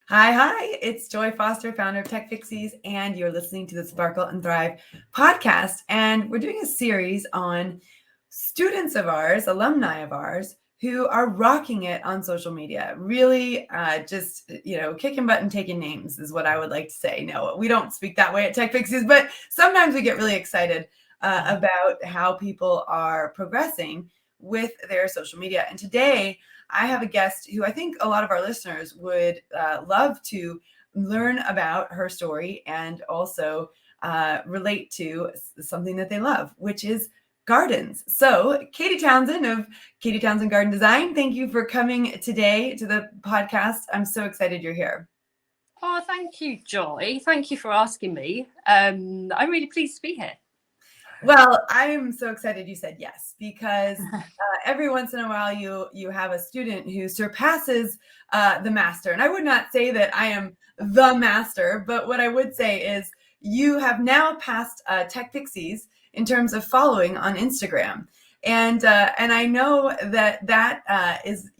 Hi. It's Joy Foster, founder of Tech Pixies, and you're listening to the Sparkle and Thrive podcast. And we're doing a series on students of ours, alumni of ours, who are rocking it on social media. Really kicking butt and taking names is what I would like to say. No, we don't speak that way at Tech Pixies, but sometimes we get really excited about how people are progressing with their social media. And today, I have a guest who I think a lot of our listeners would love to learn about her story and also relate to something that they love, which is gardens. So Katie Townsend of Katie Townsend Garden Design, thank you for coming today to the podcast. I'm so excited you're here. Oh, thank you, Joy. Thank you for asking me. I'm really pleased to be here. Well, I'm so excited you said yes, because every once in a while you have a student who surpasses the master. And I would not say that I am the master, but what I would say is you have now passed Tech Pixies in terms of following on Instagram. And I know that is,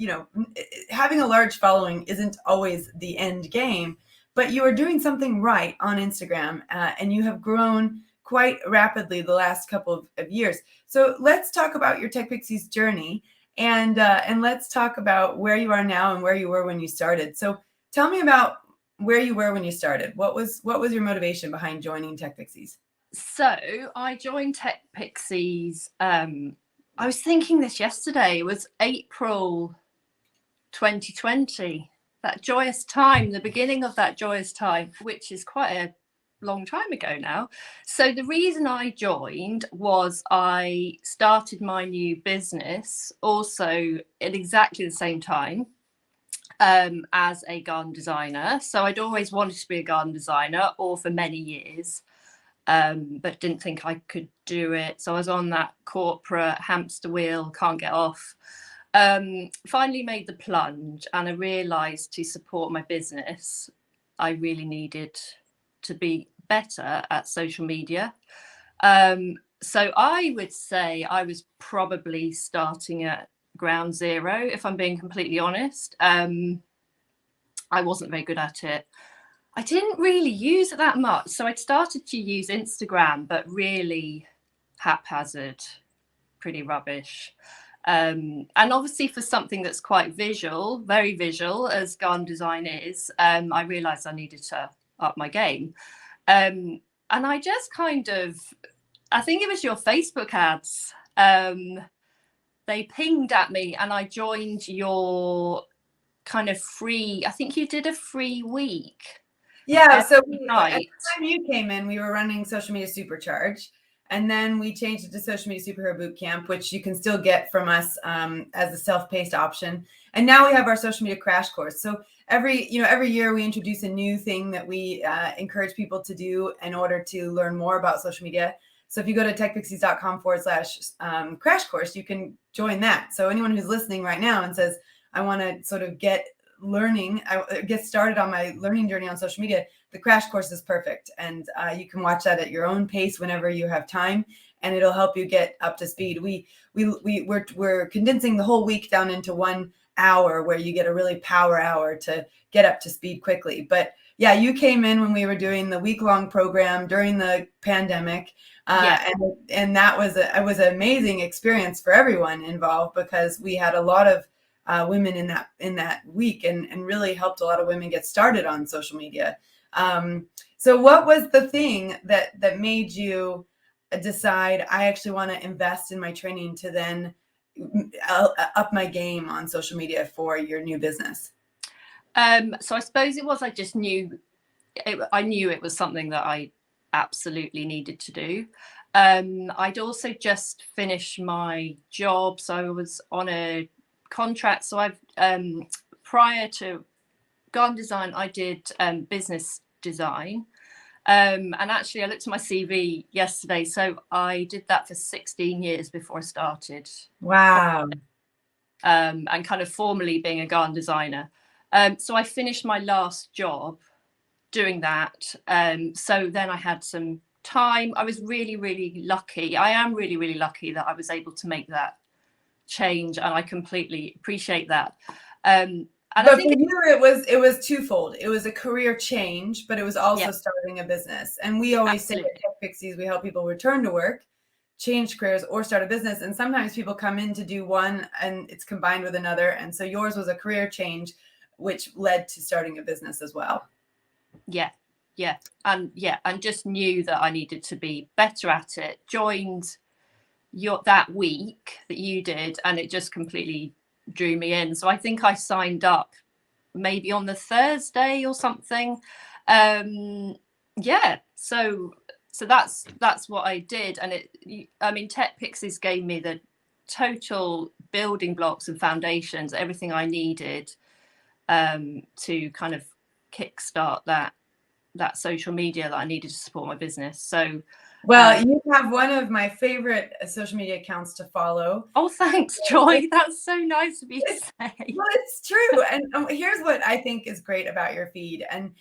having a large following isn't always the end game, but you are doing something right on Instagram, and you have grown quite rapidly the last couple of years. So let's talk about your Tech Pixies journey, and let's talk about where you are now and where you were when you started. So tell me about where you were when you started. What was your motivation behind joining Tech Pixies? So I joined Tech Pixies. I was thinking this yesterday. It was April 2020. That joyous time, the beginning of that joyous time, which is quite a long time ago now. So the reason I joined was I started my new business also at exactly the same time as a garden designer. So I'd always wanted to be a garden designer, or for many years, but didn't think I could do it. So I was on that corporate hamster wheel, can't get off. Finally made the plunge, and I realised to support my business, I really needed to be better at social media. So I would say I was probably starting at ground zero, if I'm being completely honest. I wasn't very good at it. I didn't really use it that much. So I'd started to use Instagram, but really haphazard, pretty rubbish. And obviously for something that's quite visual, very visual, as garden design is, I realised I needed to up my game. And I just I think it was your Facebook ads. They pinged at me and I joined your kind of free, I think you did a free week. Yeah, so at the time you came in, we were running Social Media Supercharge, and then we changed it to Social Media Superhero Bootcamp, which you can still get from us as a self-paced option. And now we have our Social Media Crash Course. So every year we introduce a new thing that we encourage people to do in order to learn more about social media. So if you go to techpixies.com/crash course, you can join that. So anyone who's listening right now and says, I want to sort of get started on my learning journey on social media, the crash course is perfect. And you can watch that at your own pace whenever you have time, and it'll help you get up to speed. We're condensing the whole week down into 1 hour where you get a really power hour to get up to speed quickly. But yeah, you came in when we were doing the week-long program during the pandemic. And that was an amazing experience for everyone involved, because we had a lot of women in that week, and really helped a lot of women get started on social media. So what was the thing that made you decide, I actually want to invest in my training to then up my game on social media for your new business? So I suppose it was, I just knew it was something that I absolutely needed to do. I'd also just finished my job, so I was on a contract. So I've prior to garden design, I did business design. And actually I looked at my CV yesterday. So I did that for 16 years before I started. Wow. And kind of formally being a garden designer. So I finished my last job doing that. So then I had some time. I was really, really lucky. I am really, really lucky that I was able to make that change, and I completely appreciate that. And I But think for you, it was twofold. It was a career change, but it was yeah, also starting a business. And we always say absolutely. at Tech Pixies, we help people return to work, change careers, or start a business. And sometimes people come in to do one and it's combined with another. And so yours was a career change, which led to starting a business as well. Yeah, yeah. And just knew that I needed to be better at it. Joined that week that you did, and it just completely drew me in. So I think I signed up maybe on the Thursday or something. Yeah, so that's what I did. And I mean, Tech Pixies gave me the total building blocks and foundations, everything I needed to kind of kickstart that social media that I needed to support my business. So Well, you have one of my favorite social media accounts to follow. oh, thanks, Joy. That's so nice of you to say. Well, it's true. And here's what I think is great about your feed. And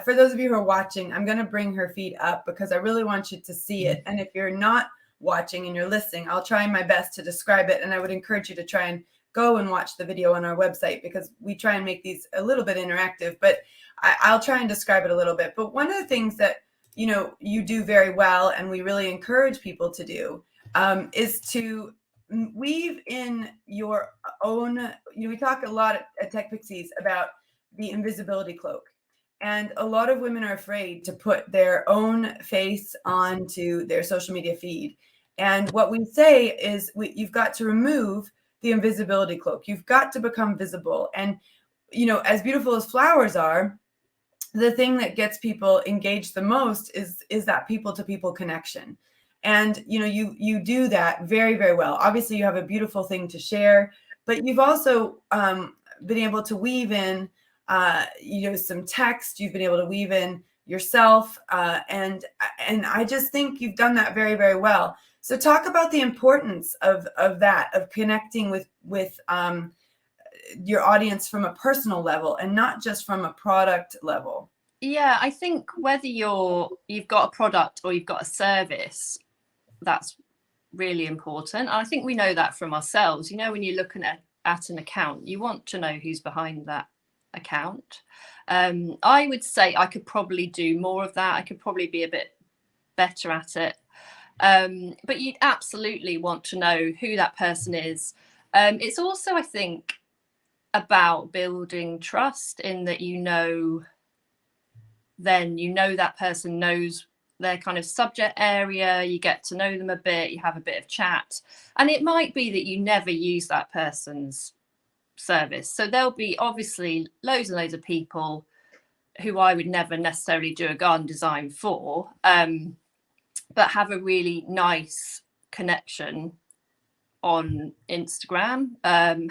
for those of you who are watching, I'm going to bring her feed up because I really want you to see it. And if you're not watching and you're listening, I'll try my best to describe it. And I would encourage you to try and go and watch the video on our website because we try and make these a little bit interactive, but I'll try and describe it a little bit. But one of the things that, you do very well, and we really encourage people to do, is to weave in your own, we talk a lot at Tech Pixies about the invisibility cloak. And a lot of women are afraid to put their own face onto their social media feed. And what we say is you've got to remove the invisibility cloak. You've got to become visible. And, as beautiful as flowers are, the thing that gets people engaged the most is that people to people connection. And you do that very, very well. Obviously you have a beautiful thing to share, but you've also been able to weave in some text. You've been able to weave in yourself, and I just think you've done that very, very well. So talk about the importance of that, of connecting with your audience from a personal level and not just from a product level. Yeah, I think whether you've got a product or you've got a service, that's really important. And I think we know that from ourselves. When you're looking at an account, you want to know who's behind that account. I would say I could probably do more of that. I could probably be a bit better at it. But you'd absolutely want to know who that person is. It's also, I think, about building trust in that that person knows their kind of subject area, you get to know them a bit, you have a bit of chat, and it might be that you never use that person's service. So there'll be obviously loads and loads of people who I would never necessarily do a garden design for, but have a really nice connection on Instagram. And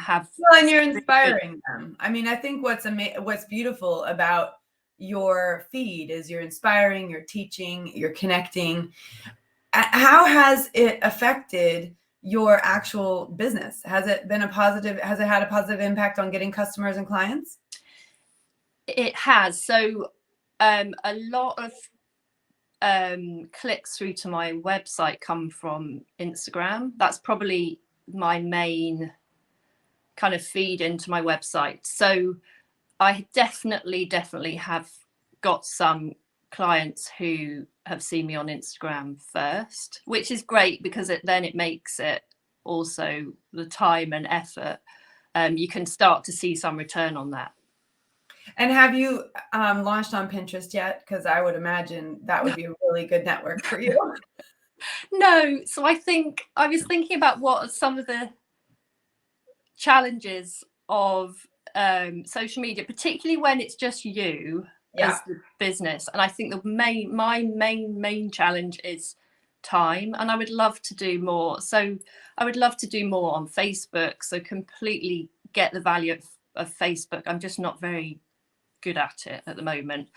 you're inspiring them. I mean, I think what's beautiful about your feed is you're inspiring, you're teaching, you're connecting. How has it affected your actual business? Has it had a positive impact on getting customers and clients? It has. So a lot of clicks through to my website come from Instagram. That's probably my main kind of feed into my website. So I definitely have got some clients who have seen me on Instagram first, which is great because then it makes it also the time and effort. You can start to see some return on that. And have you launched on Pinterest yet? Because I would imagine that would be a really good network for you. No. So I think I was thinking about what are some of the challenges of social media, particularly when it's just you as the business. And I think my main challenge is time, and I would love to do more. So I would love to do more on Facebook. So completely get the value of Facebook. I'm just not very good at it at the moment.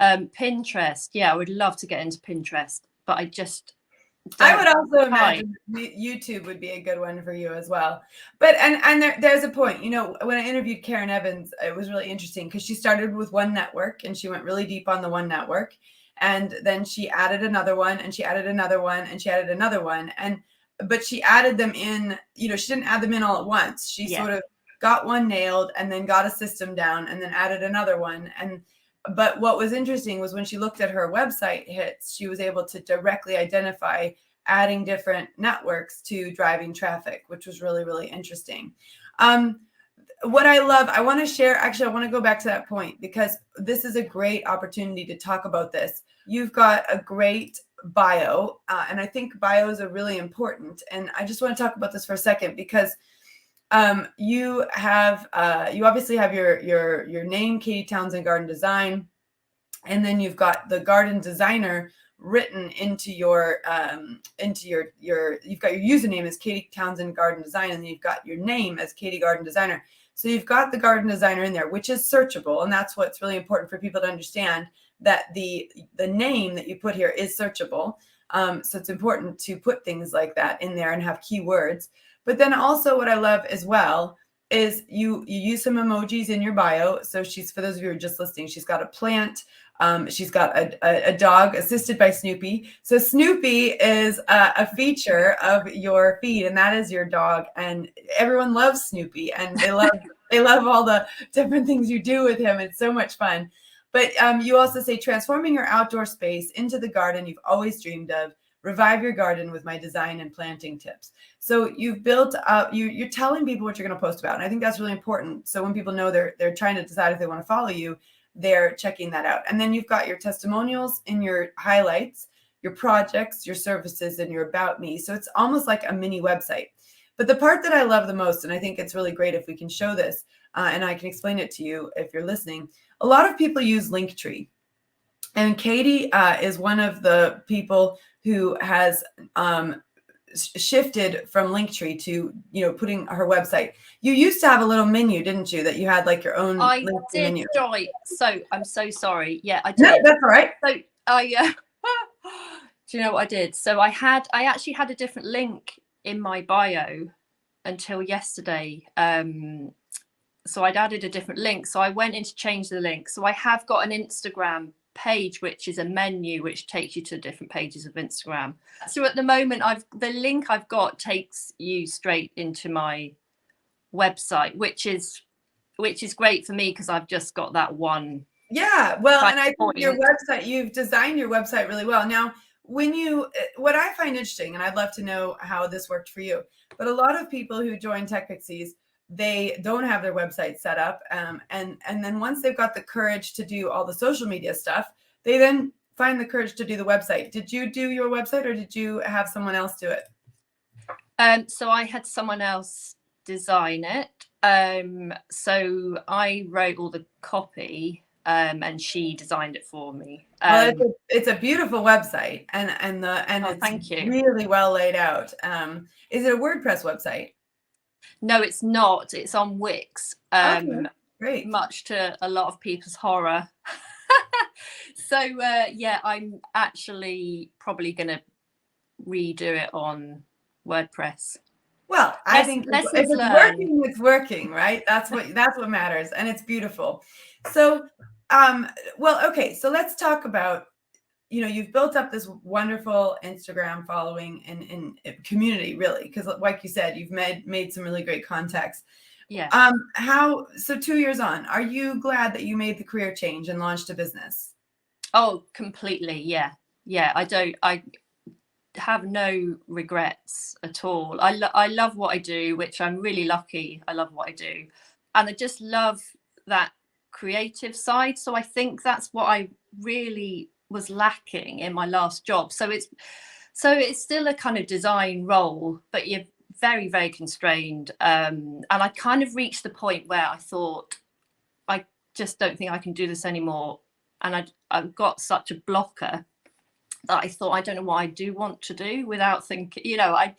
Pinterest, I would love to get into Pinterest, but I would also imagine YouTube would be a good one for you as well. But and there's a point, when I interviewed Karen Evans, it was really interesting because she started with one network and she went really deep on the one network, and then she added another one and she added another one and she added another one, but she added them in, she didn't add them in all at once. She sort of got one nailed and then got a system down and then added another one. But what was interesting was when she looked at her website hits, she was able to directly identify adding different networks to driving traffic, which was really, really interesting. What I love, I want to share, actually, I want to go back to that point because this is a great opportunity to talk about this. You've got a great bio, and I think bios are really important. And I just want to talk about this for a second because you obviously have your name, Katie Townsend Garden Design, and then you've got the garden designer written into your you've got your username as Katie Townsend Garden Design, and then you've got your name as Katie Garden Designer. So you've got the garden designer in there, which is searchable, and that's what's really important for people to understand, that the name that you put here is searchable. So it's important to put things like that in there and have keywords. But then also what I love as well is you use some emojis in your bio. So for those of you who are just listening, she's got a plant. She's got a dog assisted by Snoopy. So Snoopy is a feature of your feed, and that is your dog. And everyone loves Snoopy, and they love all the different things you do with him. It's so much fun. But you also say, transforming your outdoor space into the garden you've always dreamed of. Revive your garden with my design and planting tips. So you've built up, you're telling people what you're going to post about. And I think that's really important. So when people know they're trying to decide if they want to follow you, they're checking that out. And then you've got your testimonials in your highlights, your projects, your services, and your about me. So it's almost like a mini website. But the part that I love the most, and I think it's really great if we can show this, and I can explain it to you if you're listening. A lot of people use Linktree. And Katie is one of the people who has shifted from Linktree to, putting her website. You used to have a little menu, didn't you? That you had like your own menu. Joy. So I'm so sorry. Yeah, I did. No, that's all right. So do you know what I did? So I actually had a different link in my bio until yesterday. So I'd added a different link. So I went in to change the link. So I have got an Instagram page, which is a menu which takes you to different pages of Instagram. So at the moment, the link I've got takes you straight into my website, which is great for me because I've just got that one. Yeah, well, and I think your website, you've designed your website really well. Now, what I find interesting, and I'd love to know how this worked for you, but a lot of people who join Tech Pixies, they don't have their website set up. And then once they've got the courage to do all the social media stuff, they then find the courage to do the website. Did you do your website or did you have someone else do it? So I had someone else design it. So I wrote all the copy and she designed it for me. Well, it's a beautiful website and it's thank you. Really well laid out. Is it a WordPress website? No, it's not. It's on Wix. Okay, great. Much to a lot of people's horror. So yeah, I'm actually probably going to redo it on WordPress. Well, I think if it's working, it's working, right? That's what matters, and it's beautiful. So, well, okay. So let's talk about, you've built up this wonderful Instagram following and community, really, because like you said, you've made some really great contacts. Yeah. So 2 years on, are you glad that you made the career change and launched a business? Oh, completely. Yeah. Yeah. I have no regrets at all. I love what I do, which I'm really lucky. I love what I do. And I just love that creative side. So I think that's what I really was lacking in my last job. So it's still a kind of design role, but you're very, very constrained. And I kind of reached the point where I thought, I just don't think I can do this anymore. And I've got such a blocker that I thought, I don't know what I do want to do without thinking, I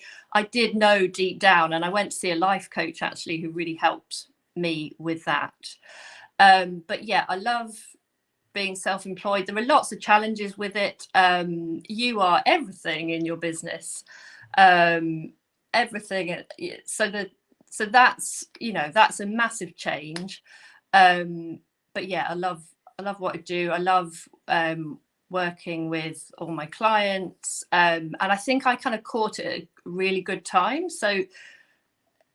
did know deep down, and I went to see a life coach actually who really helped me with that. But yeah, I love being self-employed. There are lots of challenges with it. You are everything in your business, everything. So that's, that's a massive change. But yeah, I love what I do. I love working with all my clients. And I think I kind of caught it at a really good time. So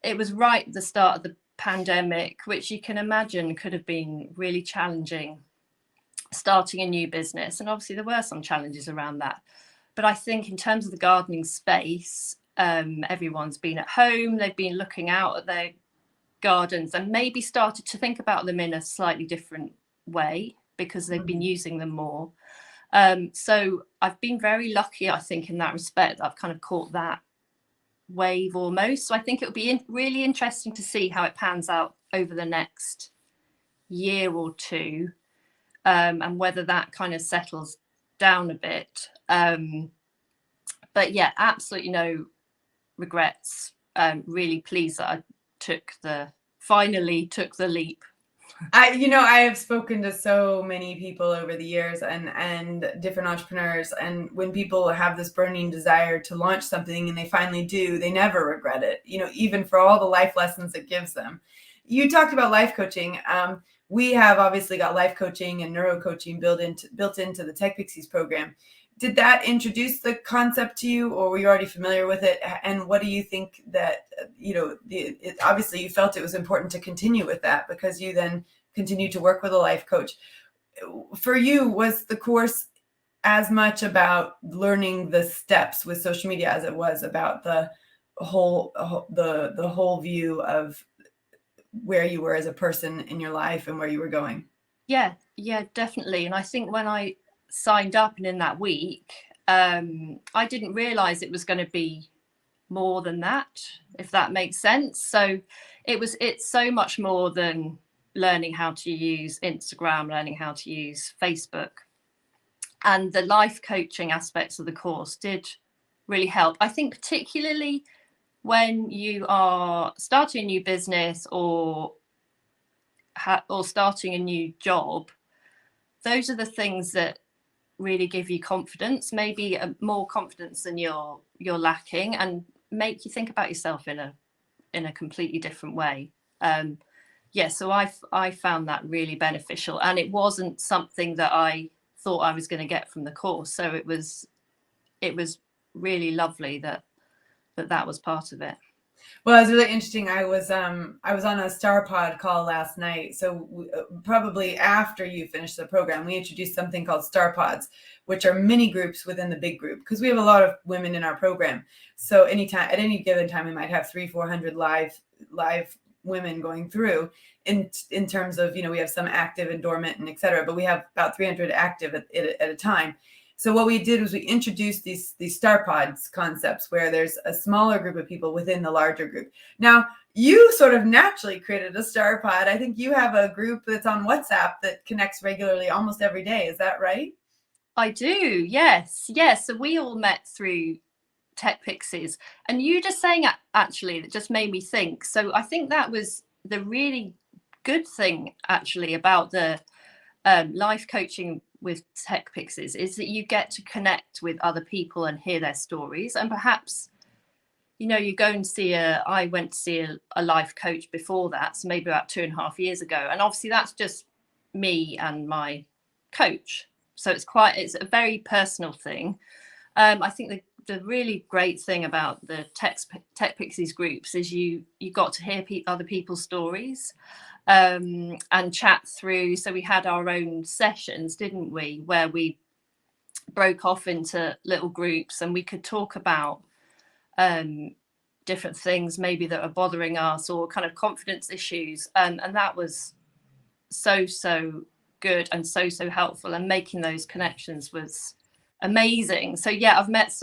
it was right at the start of the pandemic, which you can imagine could have been really challenging, starting a new business. And obviously there were some challenges around that. But I think in terms of the gardening space, everyone's been at home, they've been looking out at their gardens and maybe started to think about them in a slightly different way because they've been using them more. So I've been very lucky, I think, in that respect. I've kind of caught that wave almost. So I think it'll be really interesting to see how it pans out over the next year or two, and whether that kind of settles down a bit. But yeah, absolutely no regrets. Really pleased that I finally took the leap. I have spoken to so many people over the years and different entrepreneurs, and when people have this burning desire to launch something and they finally do, they never regret it, even for all the life lessons it gives them. You talked about life coaching. We have obviously got life coaching and neuro coaching built into the Tech Pixies program. Did that introduce the concept to you, or were you already familiar with it? And what do you think that, obviously you felt it was important to continue with that because you then continued to work with a life coach. For you, was the course as much about learning the steps with social media as it was about the whole view of where you were as a person in your life and where you were going? Yeah, definitely. And I think when I signed up and in that week, I didn't realize it was going to be more than that, if that makes sense. So it's so much more than learning how to use Instagram, learning how to use Facebook. And the life coaching aspects of the course did really help. I think particularly when you are starting a new business or starting a new job, those are the things that really give you confidence, maybe more confidence than you're lacking, and make you think about yourself in a completely different way. So I found that really beneficial, and it wasn't something that I thought I was going to get from the course. So it was really lovely that was part of it. Well, it was really interesting. I was on a Star Pod call last night. So probably after you finish the program, we introduced something called Star Pods, which are mini groups within the big group, because we have a lot of women in our program. So at any given time, we might have 300-400 live women going through in terms of, we have some active and dormant and et cetera, but we have about 300 active at a time. So what we did was we introduced these Star Pods concepts where there's a smaller group of people within the larger group. Now, you sort of naturally created a Star Pod. I think you have a group that's on WhatsApp that connects regularly almost every day. Is that right? I do, yes. So we all met through Tech Pixies. And you just saying actually, that just made me think. So I think that was the really good thing actually about the life coaching with Tech Pixies, is that you get to connect with other people and hear their stories. And perhaps, you go and I went to see a life coach before that, so maybe about 2.5 years ago. And obviously that's just me and my coach. So it's a very personal thing. I think the really great thing about the Tech Pixies groups is you got to hear other people's stories. And chat through. So we had our own sessions, didn't we, where we broke off into little groups and we could talk about different things maybe that are bothering us, or kind of confidence issues, and that was so good and so helpful, and making those connections was amazing. So yeah, I've met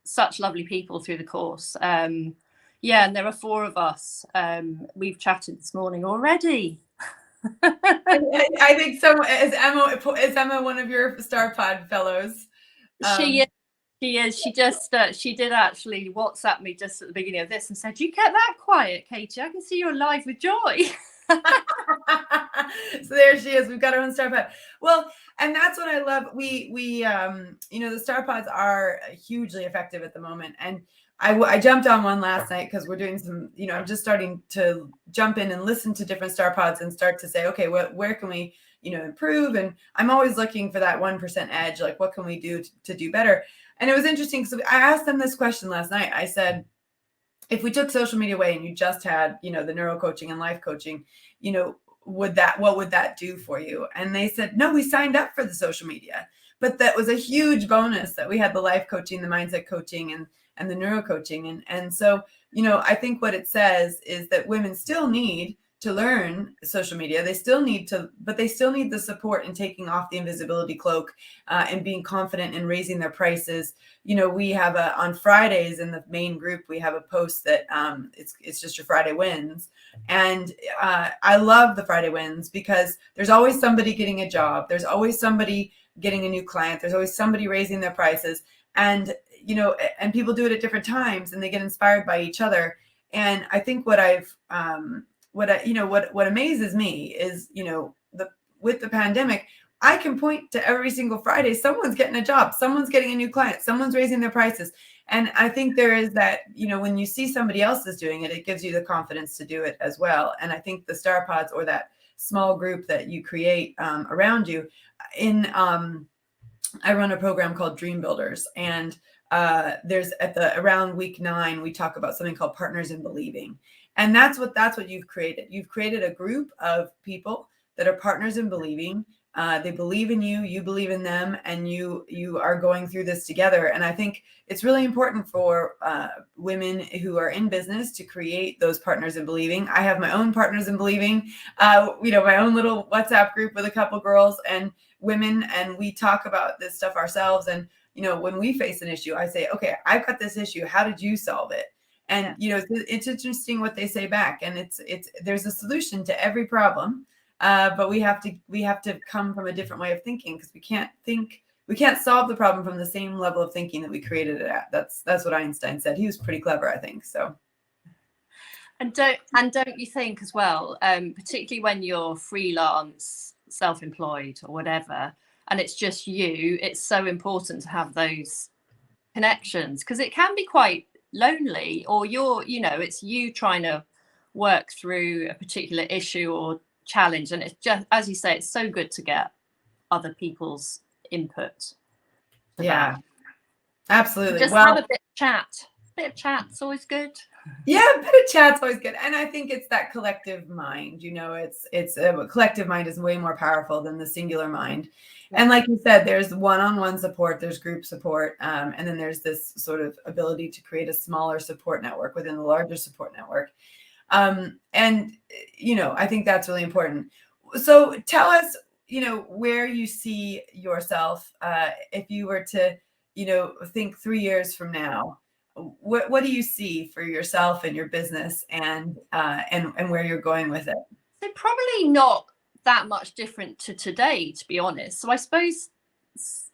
such lovely people through the course. And there are 4 of us. We've chatted this morning already. I think so. Is Emma one of your Star Pod fellows? She is. She did actually WhatsApp me just at the beginning of this and said, "You kept that quiet, Katie. I can see you're alive with joy." So there she is. We've got our own Star Pod. Well, and that's what I love. We the Star Pods are hugely effective at the moment, and I jumped on one last night because we're doing some, I'm just starting to jump in and listen to different Star Pods and start to say, okay, where can we, improve? And I'm always looking for that 1% edge. Like, what can we do to do better? And it was interesting. So I asked them this question last night. I said, if we took social media away and you just had, the neuro coaching and life coaching, what would that do for you? And they said, no, we signed up for the social media, but that was a huge bonus that we had the life coaching, the mindset coaching, and the neuro coaching. And so, I think what it says is that women still need to learn social media. They still need the support in taking off the invisibility cloak, and being confident in raising their prices. We have on Fridays in the main group, we have a post that it's just your Friday wins. And I love the Friday wins because there's always somebody getting a job. There's always somebody getting a new client. There's always somebody raising their prices. And, and people do it at different times and they get inspired by each other. And I think what amazes me is, with the pandemic, I can point to every single Friday, someone's getting a job, someone's getting a new client, someone's raising their prices. And I think there is that, when you see somebody else is doing it, it gives you the confidence to do it as well. And I think the Star Pods, or that small group that you create around you, I run a program called Dream Builders, and there's around week 9, we talk about something called Partners in Believing. And that's what you've created. You've created a group of people that are partners in believing. They believe in you, you believe in them, and you are going through this together. And I think it's really important for women who are in business to create those partners in believing. I have my own partners in believing, my own little WhatsApp group with a couple girls and women, and we talk about this stuff ourselves. And, when we face an issue, I say, okay, I've got this issue. How did you solve it? And, it's interesting what they say back. And there's a solution to every problem. But we have to come from a different way of thinking, because we can't solve the problem from the same level of thinking that we created it at. That's what Einstein said. He was pretty clever, I think. So. And don't you think as well, particularly when you're freelance, self-employed or whatever, and it's just you, it's so important to have those connections, because it can be quite lonely, or it's you trying to work through a particular issue or challenge, and it's just, as you say, it's so good to get other people's input. Yeah, absolutely. Just have a bit of chat's always good. Yeah, a bit of chat's always good. And I think it's that collective mind. It's a collective mind is way more powerful than the singular mind. And like you said, there's one-on-one support, there's group support, and then there's this sort of ability to create a smaller support network within the larger support network. And, I think that's really important. So tell us, where you see yourself, if you were to, think 3 years from now, what do you see for yourself and your business, and where you're going with it? So probably not that much different to today, to be honest. So I suppose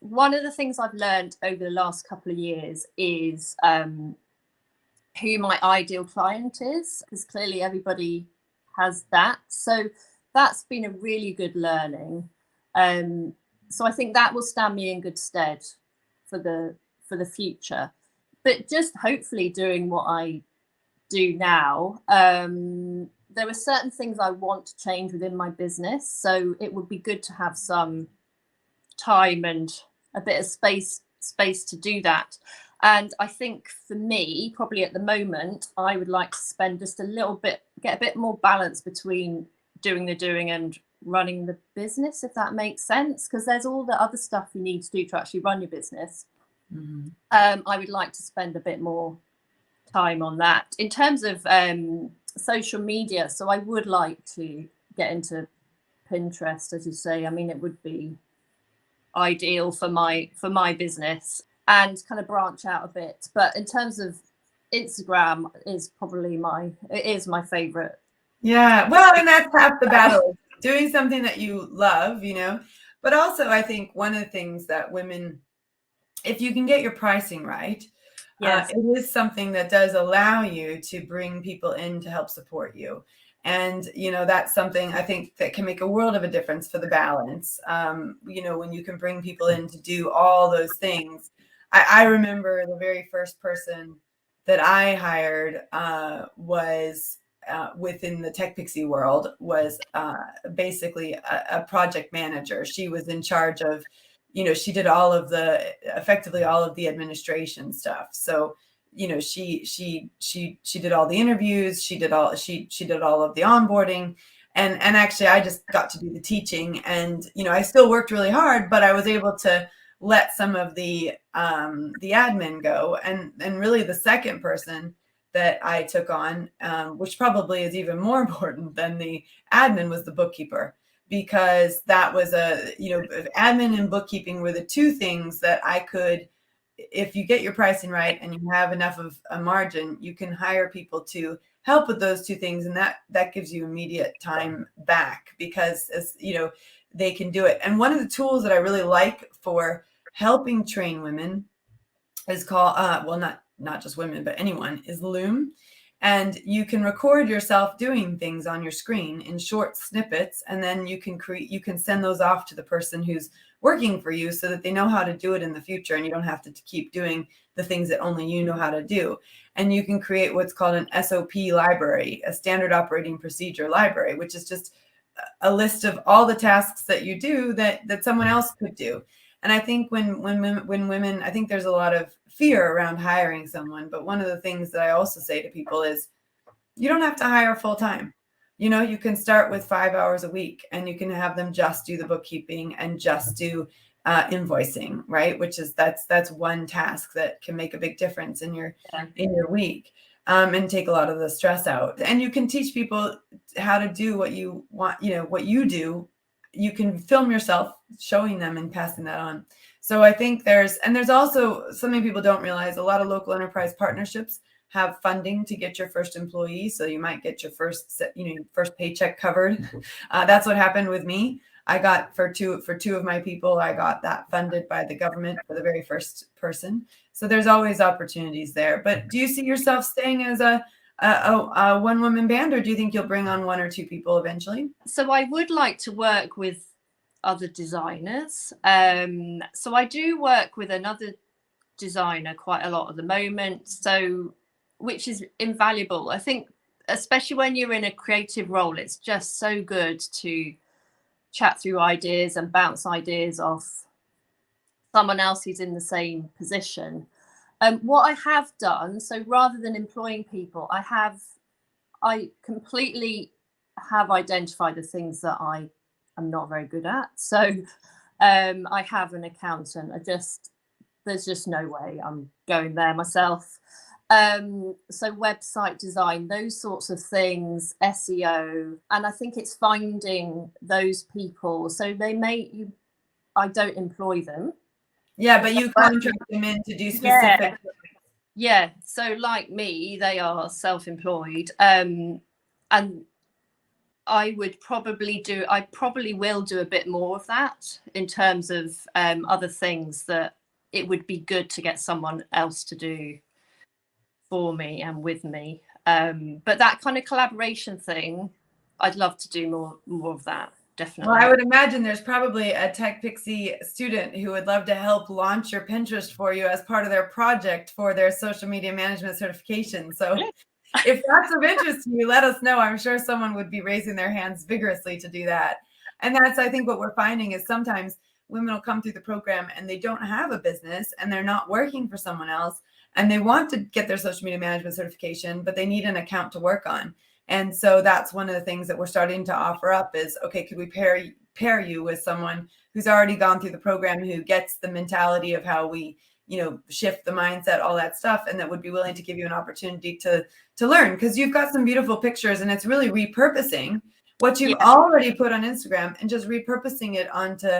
one of the things I've learned over the last couple of years is, who my ideal client is, because clearly everybody has that. So that's been a really good learning. So I think that will stand me in good stead for the future. But just hopefully doing what I do now, there are certain things I want to change within my business. So it would be good to have some time and a bit of space to do that. And I think for me, probably at the moment, I would like to spend just a little bit, get a bit more balance between doing the doing and running the business, if that makes sense, because there's all the other stuff you need to do to actually run your business. Mm-hmm. I would like to spend a bit more time on that. In terms of social media, so I would like to get into Pinterest, as you say. I mean, it would be ideal for my business, and kind of branch out a bit. But in terms of Instagram, is probably my favorite. Yeah, well, and that's half the battle, doing something that you love, but also I think one of the things that women, if you can get your pricing right, yes, it is something that does allow you to bring people in to help support you. And, that's something I think that can make a world of a difference for the balance. When you can bring people in to do all those things. I remember the very first person that I hired was within the Tech Pixie world, was basically a project manager. She was in charge of, she did effectively all of the administration stuff. So, she did all the interviews, she did all of the onboarding, and actually I just got to do the teaching, and I still worked really hard, but I was able to let some of the admin go, and really the second person that I took on, which probably is even more important than the admin, was the bookkeeper, because that was admin and bookkeeping were the two things that I could, if you get your pricing right and you have enough of a margin, you can hire people to help with those two things, and that gives you immediate time back, because they can do it. And one of the tools that I really like for helping train women is called not just women, but anyone, is Loom. And you can record yourself doing things on your screen in short snippets, and then you can send those off to the person who's working for you, so that they know how to do it in the future, and you don't have to keep doing the things that only you know how to do. And you can create what's called an SOP library, a standard operating procedure library, which is just a list of all the tasks that you do that someone else could do. And I think when women, I think there's a lot of fear around hiring someone, but one of the things that I also say to people is, you don't have to hire full time. You can start with 5 hours a week, and you can have them just do the bookkeeping and just do invoicing, right? Which is that's one task that can make a big difference in your week, and take a lot of the stress out. And you can teach people how to do what you want, what you do. You can film yourself showing them and passing that on. So I think there's also, something people don't realize, a lot of local enterprise partnerships have funding to get your first employee. So you might get your first paycheck covered. That's what happened with me. I got for two of my people, I got that funded by the government for the very first person. So there's always opportunities there. But do you see yourself staying as a one-woman band, or do you think you'll bring on one or two people eventually? So I would like to work with other designers. So I do work with another designer quite a lot at the moment, so which is invaluable. I think, especially when you're in a creative role, it's just so good to chat through ideas and bounce ideas off someone else who's in the same position. What I have done, so rather than employing people, I completely have identified the things that I am not very good at. So I have an accountant. There's just no way I'm going there myself. So website design, those sorts of things, SEO, and I think it's finding those people. So I don't employ them. Yeah, but you contract them in to do specific. Yeah. So like me, they are self-employed. And I probably will do a bit more of that in terms of other things that it would be good to get someone else to do for me and with me. But that kind of collaboration thing, I'd love to do more of that. Definitely. Well, I would imagine there's probably a Tech Pixie student who would love to help launch your Pinterest for you as part of their project for their social media management certification. So if that's of interest to you, let us know. I'm sure someone would be raising their hands vigorously to do that. And that's, I think, what we're finding is sometimes women will come through the program and they don't have a business and they're not working for someone else, and they want to get their social media management certification, but they need an account to work on. And so that's one of the things that we're starting to offer up is, okay, could we pair you with someone who's already gone through the program, who gets the mentality of how we, shift the mindset, all that stuff, and that would be willing to give you an opportunity to learn, because you've got some beautiful pictures, and it's really repurposing what you've already put on Instagram and just repurposing it onto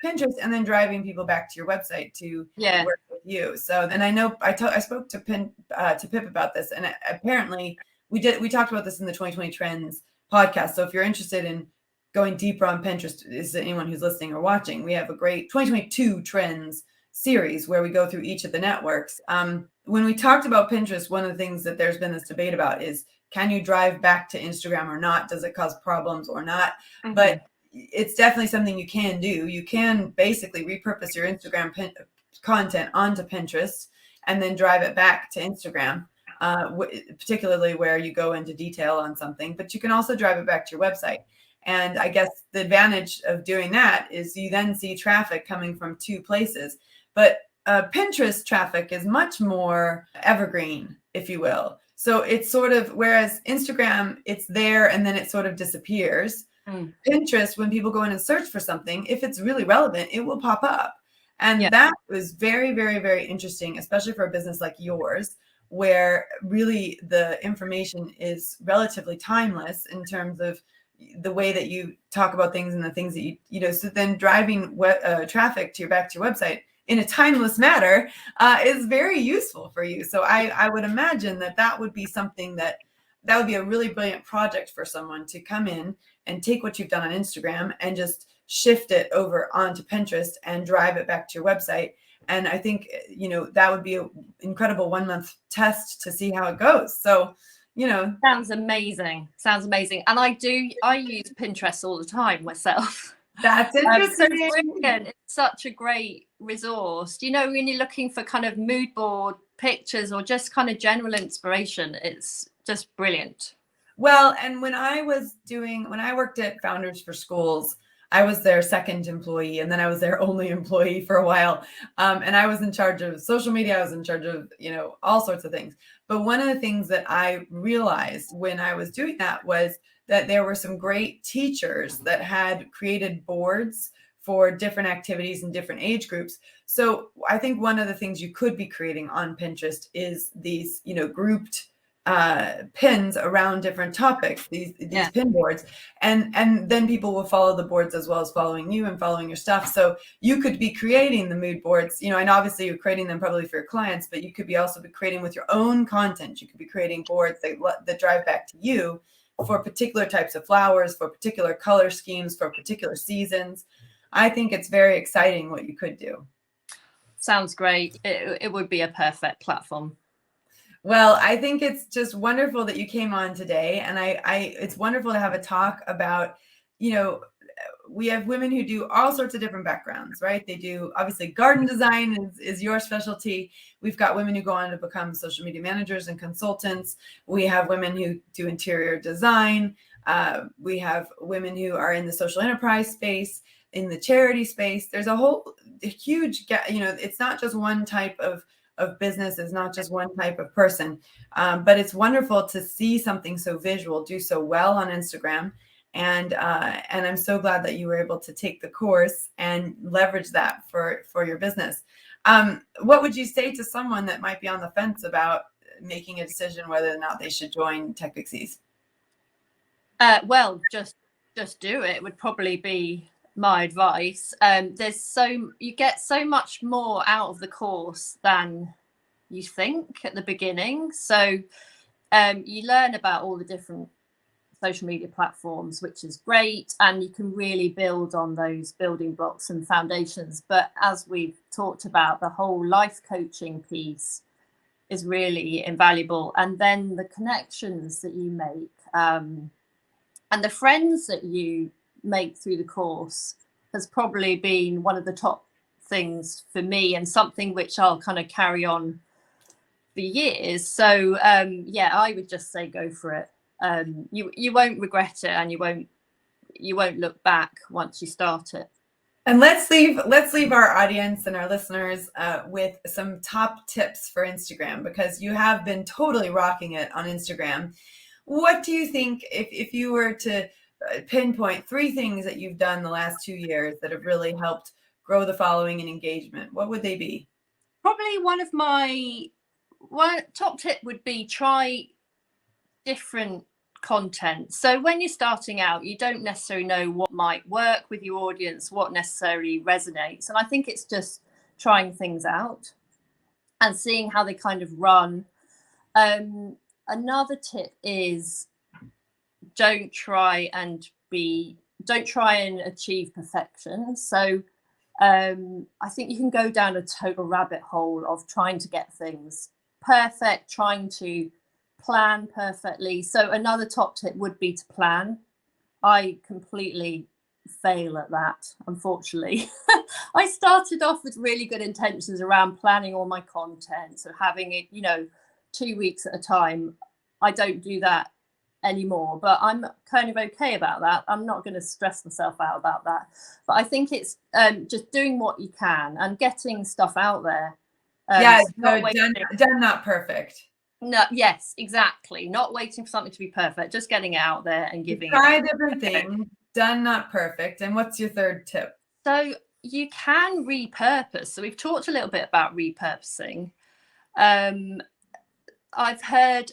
Pinterest, and then driving people back to your website to work with you. So, and I know I spoke to Pip about this, and apparently we talked about this in the 2020 Trends podcast. So if you're interested in going deeper on Pinterest, is anyone who's listening or watching, we have a great 2022 Trends series where we go through each of the networks. When we talked about Pinterest, one of the things that there's been this debate about is, can you drive back to Instagram or not? Does it cause problems or not? Mm-hmm. But it's definitely something you can do. You can basically repurpose your Instagram content onto Pinterest and then drive it back to Instagram. Particularly where you go into detail on something, but you can also drive it back to your website. And I guess the advantage of doing that is you then see traffic coming from two places. But Pinterest traffic is much more evergreen, if you will. So it's sort of, whereas Instagram, it's there and then it sort of disappears. Pinterest, when people go in and search for something, if it's really relevant, it will pop up. And that was very, very, very interesting, especially for a business like yours, where really the information is relatively timeless in terms of the way that you talk about things and the things that so then driving traffic back to your website in a timeless manner is very useful for you. So I would imagine that would be something that would be a really brilliant project for someone to come in and take what you've done on Instagram and just shift it over onto Pinterest and drive it back to your website. And I think, that would be an incredible 1 month test to see how it goes. So, Sounds amazing. And I use Pinterest all the time myself. That's interesting. So it's brilliant. It's such a great resource. When you're looking for kind of mood board pictures or just kind of general inspiration, it's just brilliant. Well, and when I worked at Founders for Schools, I was their second employee, and then I was their only employee for a while. And I was in charge of social media. I was in charge of, all sorts of things. But one of the things that I realized when I was doing that was that there were some great teachers that had created boards for different activities and different age groups. So I think one of the things you could be creating on Pinterest is these, grouped pins around different topics, these pin boards, and then people will follow the boards as well as following you and following your stuff. So you could be creating the mood boards, and obviously you're creating them probably for your clients, but you could be also be creating with your own content. You could be creating boards that drive back to you for particular types of flowers, for particular color schemes, for particular seasons. I think it's very exciting what you could do. Sounds great. It would be a perfect platform. Well, I think it's just wonderful that you came on today. And it's wonderful to have a talk about, we have women who do all sorts of different backgrounds, right? They do, obviously, garden design is your specialty. We've got women who go on to become social media managers and consultants. We have women who do interior design. We have women who are in the social enterprise space, in the charity space. There's a huge, it's not just one type of business, is not just one type of person, but it's wonderful to see something so visual do so well on Instagram, and I'm so glad that you were able to take the course and leverage that for your business. What would you say to someone that might be on the fence about making a decision whether or not they should join Tech Pixies? Well, just do it would probably be my advice. You get so much more out of the course than you think at the beginning. So you learn about all the different social media platforms, which is great, and you can really build on those building blocks and foundations. But as we've talked about, the whole life coaching piece is really invaluable, and then the connections that you make and the friends that you make through the course has probably been one of the top things for me, and something which I'll kind of carry on for years. So I would just say go for it. You won't regret it, and you won't look back once you start it. And let's leave our audience and our listeners with some top tips for Instagram, because you have been totally rocking it on Instagram. What do you think, if you were to pinpoint 3 things that you've done the last 2 years that have really helped grow the following and engagement, what would they be? Probably one top tip would be try different content. So when you're starting out, you don't necessarily know what might work with your audience, what necessarily resonates. And I think it's just trying things out and seeing how they kind of run. Another tip is don't try and achieve perfection. So I think you can go down a total rabbit hole of trying to get things perfect, trying to plan perfectly. So another top tip would be to plan. I completely fail at that, unfortunately. I started off with really good intentions around planning all my content, so having it 2 weeks at a time. I don't do that anymore, but I'm kind of okay about that. I'm not going to stress myself out about that. But I think it's just doing what you can and getting stuff out there. Yeah, So so not waiting. done, not perfect. No, yes, exactly. Not waiting for something to be perfect, just getting it out there and giving it Try out. different things, done, not perfect. And what's your third tip? So you can repurpose. So we've talked a little bit about repurposing. I've heard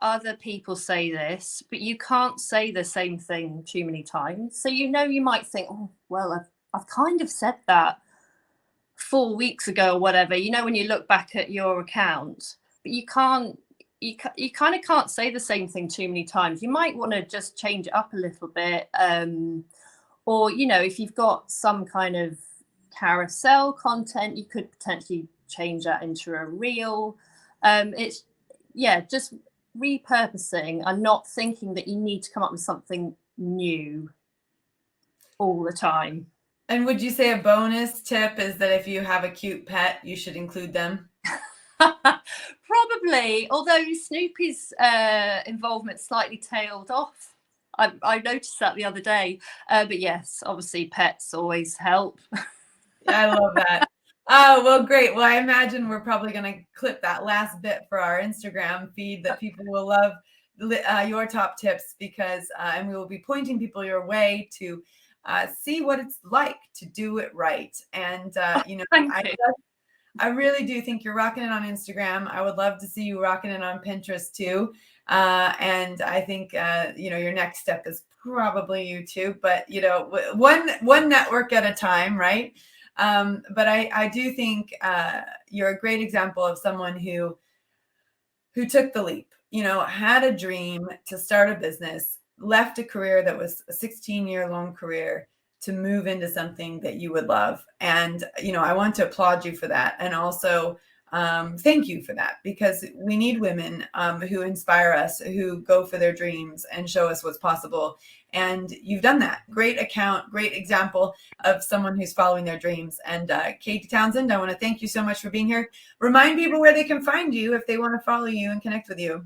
other people say this, but you can't say the same thing too many times. So you might think, oh well, I've kind of said that 4 weeks ago or whatever. When you look back at your account, but you can't. You kind of can't say the same thing too many times. You might want to just change it up a little bit, or if you've got some kind of carousel content, you could potentially change that into a reel. It's just repurposing and not thinking that you need to come up with something new all the time. And would you say a bonus tip is that if you have a cute pet, you should include them? Probably, although Snoopy's involvement slightly tailed off. I noticed that the other day. But yes, obviously pets always help. I love that. Oh, well, great. Well, I imagine we're probably going to clip that last bit for our Instagram feed that people will love your top tips because, and we will be pointing people your way to see what it's like to do it right. And, Thank you. I really do think you're rocking it on Instagram. I would love to see you rocking it on Pinterest too. And I think, your next step is probably YouTube, but, one network at a time, right? But I do think you're a great example of someone who took the leap, had a dream to start a business, left a career that was a 16-year long career to move into something that you would love. And, I want to applaud you for that. And also thank you for that, because we need women who inspire us, who go for their dreams and show us what's possible. And you've done that. Great account, great example of someone who's following their dreams. And Katie Townsend, I want to thank you so much for being here. Remind people where they can find you if they want to follow you and connect with you.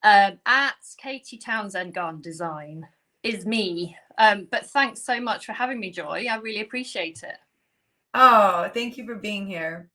At Katie Townsend Garden Design is me. But thanks so much for having me, Joy. I really appreciate it. Oh, thank you for being here.